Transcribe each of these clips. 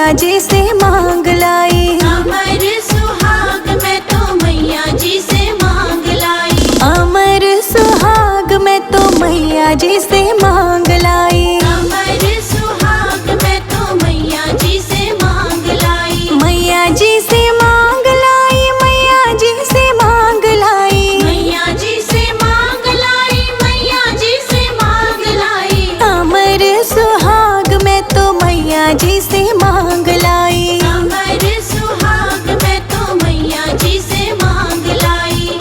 मैया जी से मांग लाई। अमर सुहाग मैं तो मैया जी से मांग लाई। अमर सुहाग मैं तो मैया जी से मांग लाई। अमर सुहाग मैं तो मैया जी से मांग लाई। मैया जी से मांग लाई। मैया जी से मांग लाई। मैया जी से मांग लाई। मैया जी से मांग लाई। अमर सुहाग मैं तो मैया जी से मांग लाई। अमर सुहाग मैं तो मैया जी से मांग लाई।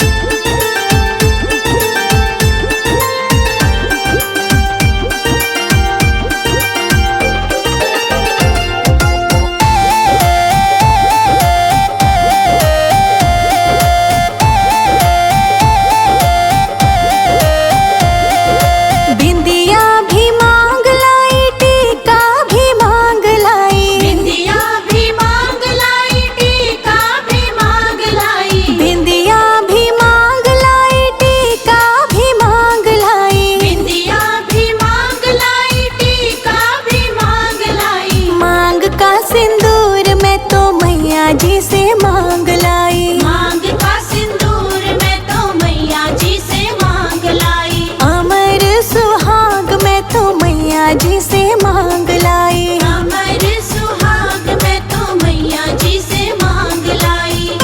बिंदिया भी मांग लाई। टीका भी मांग लाई। बिंदिया भी मांग लाई। टीका भी मांग लाई। बिंदिया भी मांग लाई। टीका भी मांग लाई। बिंदिया भी मांग लाई। टीका भी मांग लाई। मांग का सिंदूर मैं तो मैया जी से मांग लाई। मांग का सिंदूर मैं तो मैया जी से मांग लाई। अमर सुहाग मैं तो मैया जी से मांग लाई। अमर सुहाग मैं तो मैया जी से मांग लाई।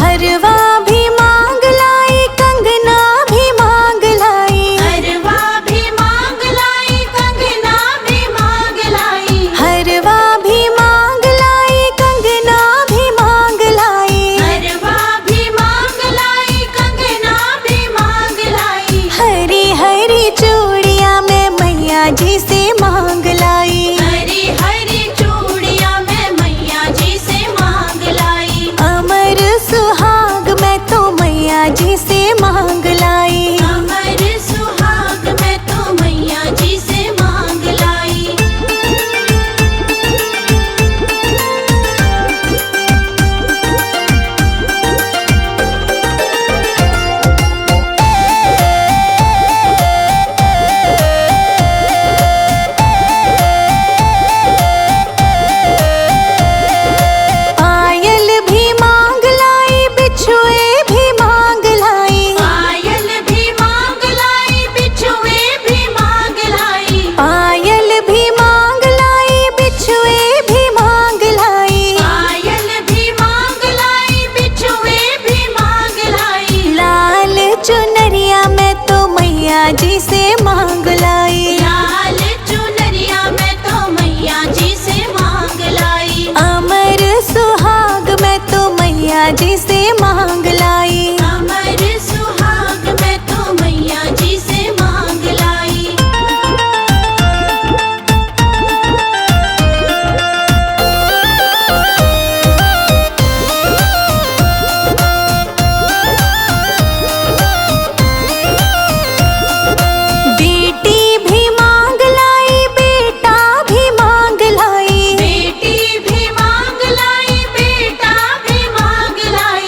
हरवा भी मांग लाई। कंगना भी मांग लाई। हरवा भी मांग लाई। कंगना भी मांग लाई। हरवा भी मांग लाई। कंगना भी मांग लाई। हरवा भी मांग लाई। कंगना भी मांग लाई। हरी हरी चूड़ियां मैं मैया जी से मांग लाई। हरी हरी चूड़ियां मैं मैया जी से मांग लाई। अमर सुहाग मैं तो मैया जी से मांग लाई। अमर सुहाग मैं तो मैया जी से मांग लाई। पायल भी मांग लाई। बिछुए भी मांग लाई। पायल भी मांग लाई। बिछुए भी मांग लाई। पायल भी मांग लाई। बिछुए भी मांग लाई। पायल भी मांग लाई। बिछुए भी मांग लाई। लाल चुनरिया मैं तो मैया जी से मांग लाई। लाल चुनरिया मैं तो मैया जी से मांग लाई। अमर सुहाग मैं तो मैया जी से मांग लाई। अमर सुहाग मैं तो मैया जी से मांग लाई। बेटी भी मांग लाई। बेटा भी मांग लाई। बेटी भी मांग लाई। बेटा भी मांग लाई।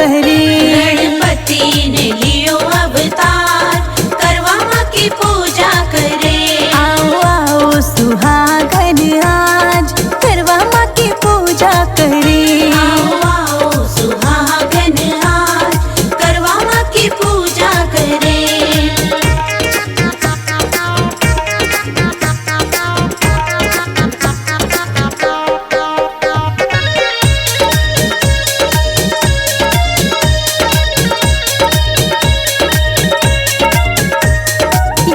करे। गणपति ने लियो अवतार, करवा माँ की पूजा करे। आओ आओ सुहागन आज करवा माँ की पूजा करे। आओ आओ सुहागन आज, करवा माँ की पूजा करे।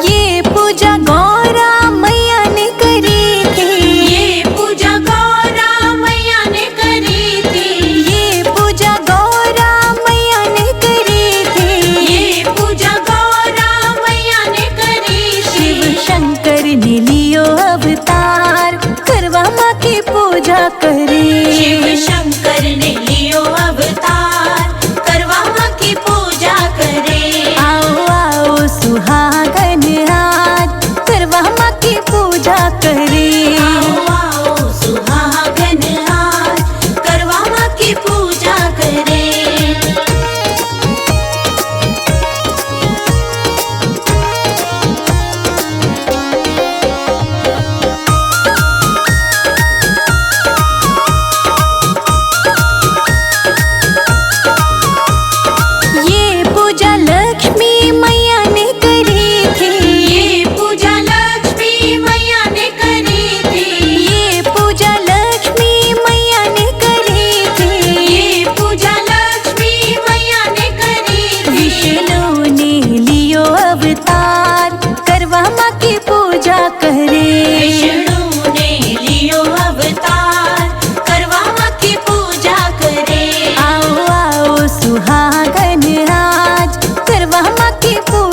ये पूजा गौरा मैया ने करी थी। ये पूजा गौरा मैया ने करी थी। ये पूजा गौरा मैया ने करी थी। ये पूजा गौरा मैया ने करी शिव थी। शंकर ने लियो अवतार करवा माँ की पूजा करे। शिव शंकर ने लियो अवतार, करवा माँ की पूजा करे। आओ आओ सुहागन आज करवा माँ की पूजा करे। आओ आओ सुहागन आज, करवा माँ की पूजा करे। ये पूजा लक्ष्मी मैया ने करी थी। ये पूजा लक्ष्मी मैया ने करी थी। ये पूजा लक्ष्मी मैया ने करी थी। ये पूजा लक्ष्मी मैया ने करी थी। विष्णु ने लियो अवतार करवा माँ की पूजा करे। विष्णु ने लियो अवतार, करवा माँ की पूजा करे। आओ आओ सुहागन आज करवा माँ की पूजा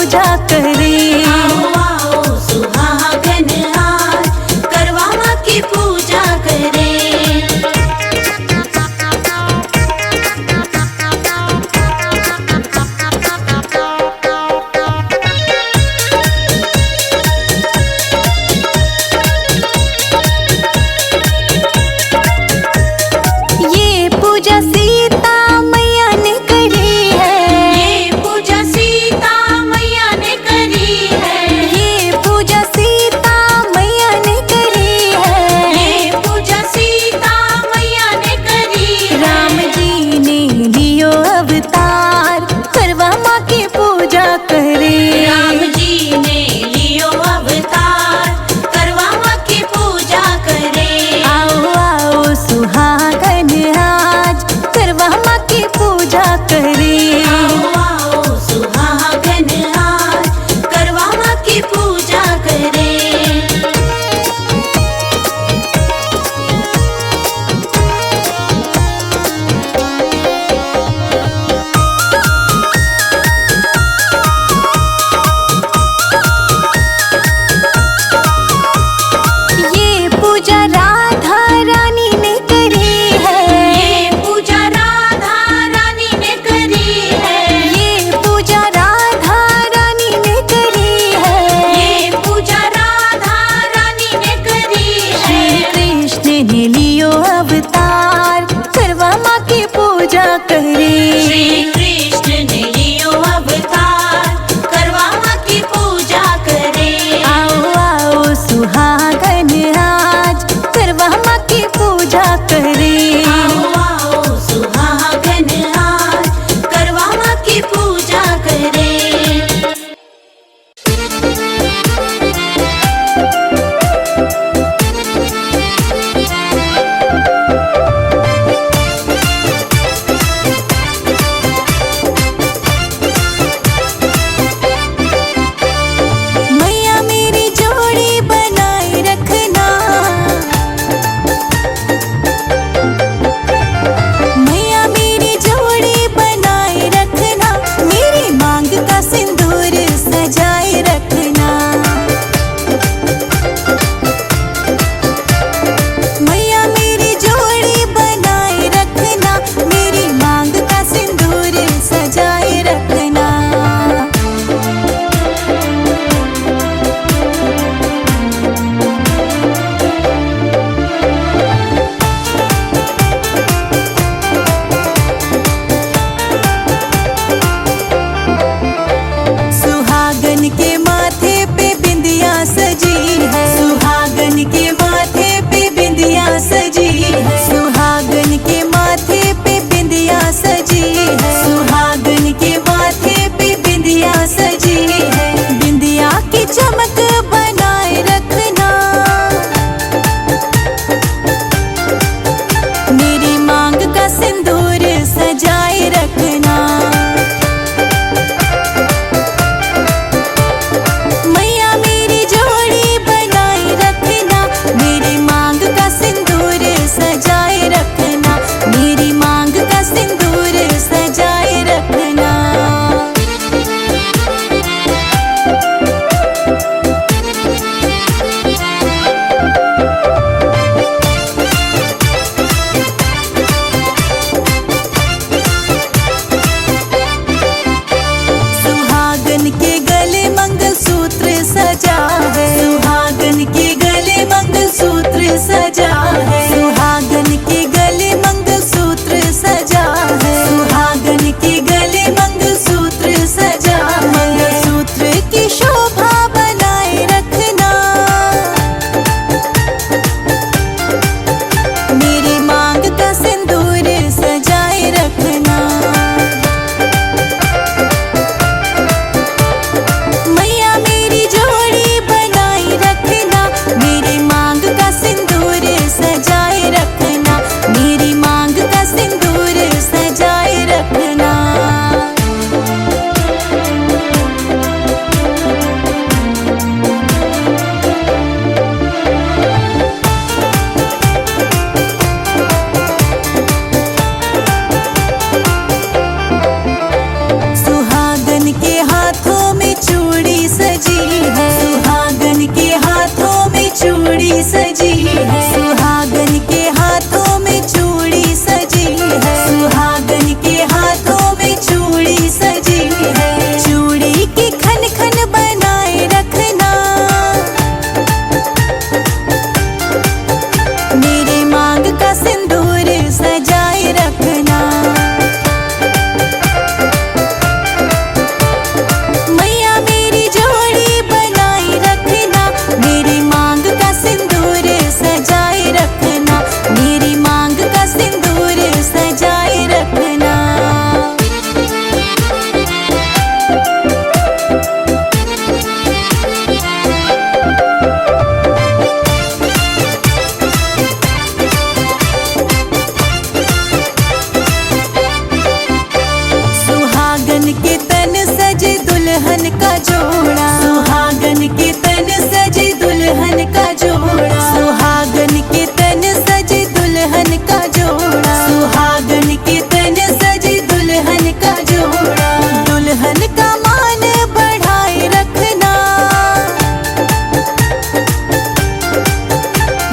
दुल्हन का जोड़ा, सुहागन के तन सजे दुल्हन का जोड़ा, सुहागन के तन सजे दुल्हन का जोड़ा, सुहागन के तन सजे दुल्हन का जोड़ा। दुल्हन का मान बढ़ाए रखना,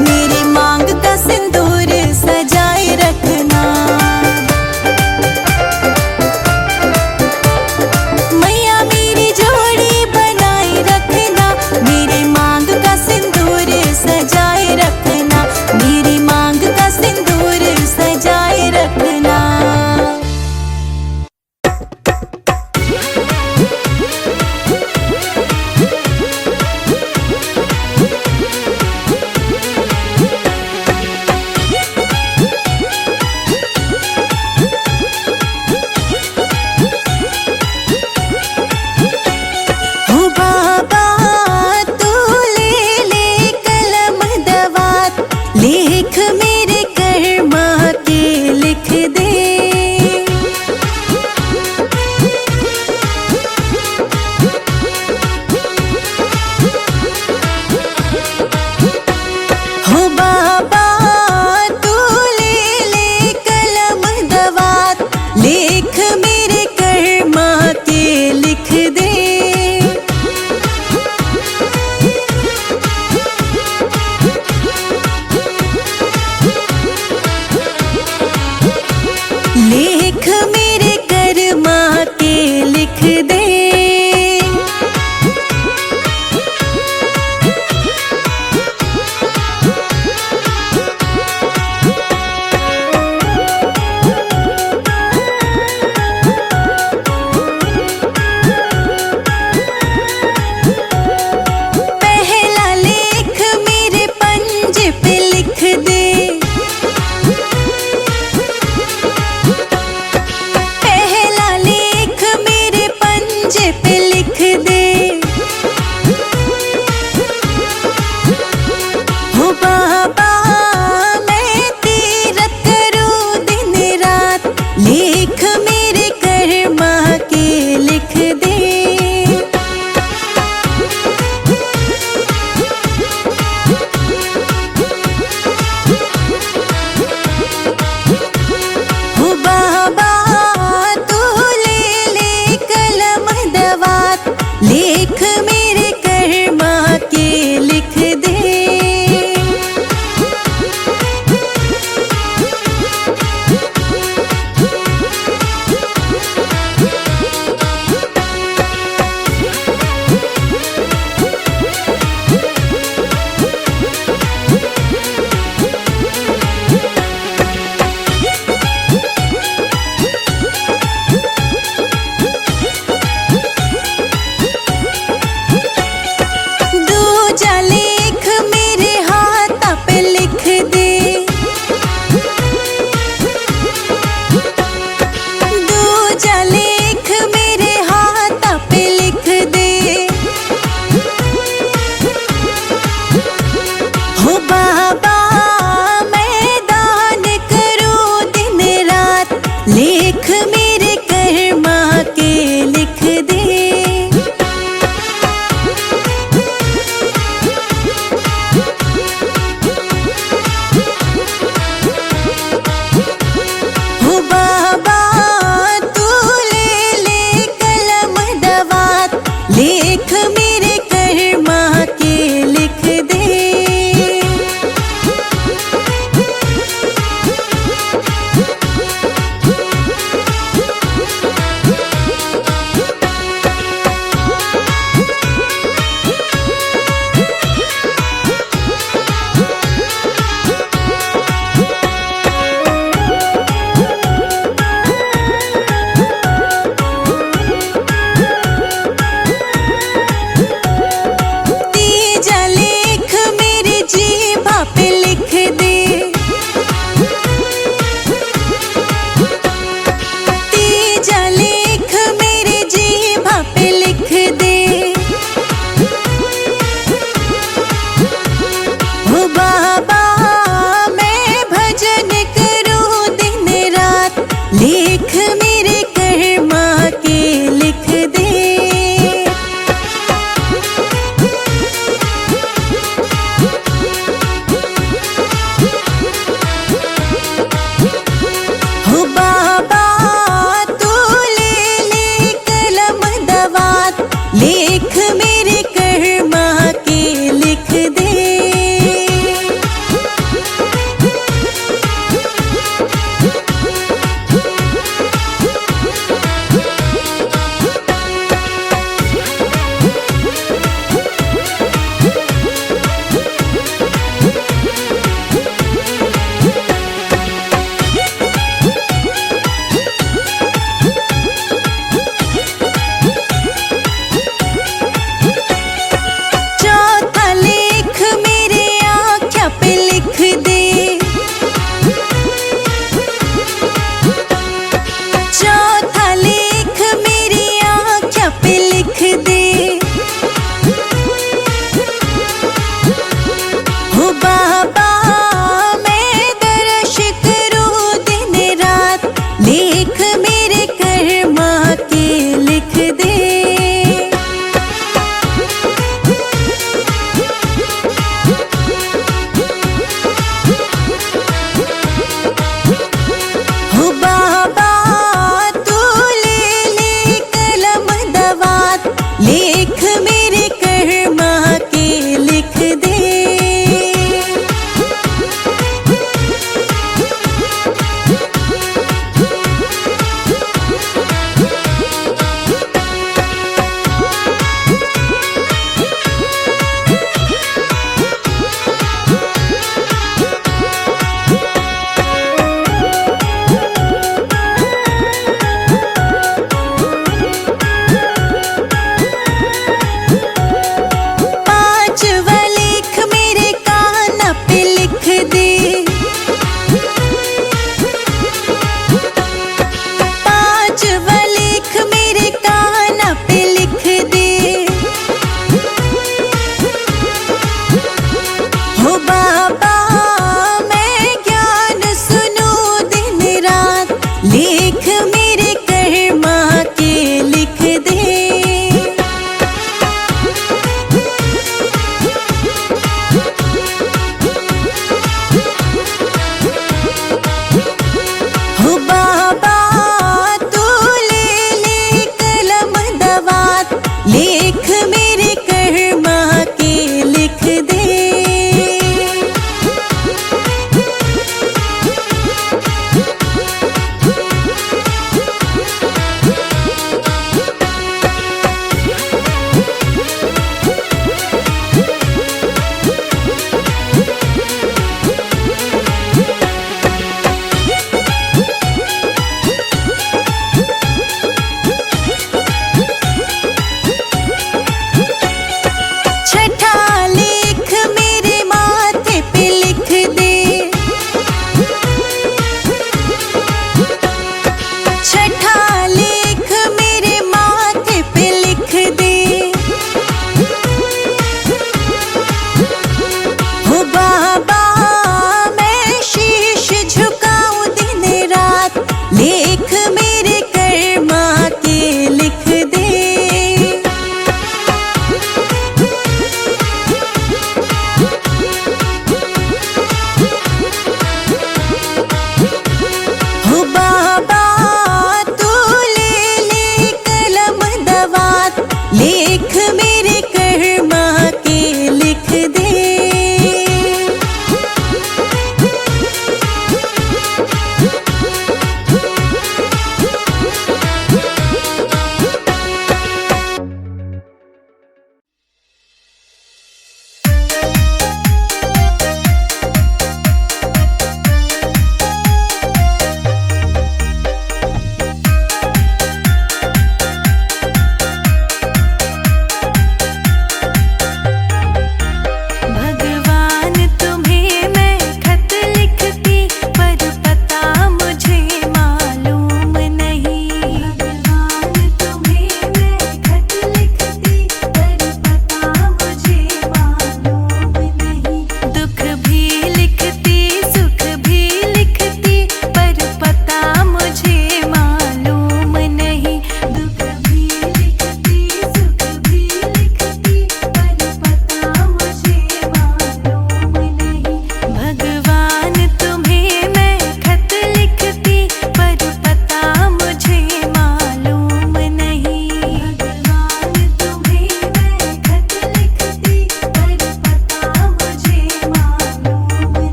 मेरी मांग का सिंदूर सजाए रखना। मैया मेरी जोड़ी बनाए रखना, मेरी मांग का सिंदूर सजाए रखना, मेरी मांग का सिंदूर सजाए रखना। हो बाबा तू ले ले कलम दवात, लेख मेरे कर्मा के लिख दे। हो बाबा तू ले ले कलम दवात, लेख मेरे कर्मा के लिख दे। लेख मेरे कर्मा के लिख दे। पहला लेख मेरे पंजे पे लिख दे, पहला लेख मेरे पंजे पे लिख दे। हो बाबा मैं तीरथ करूं दिन रात, लेख मेरे कर्मा के लिख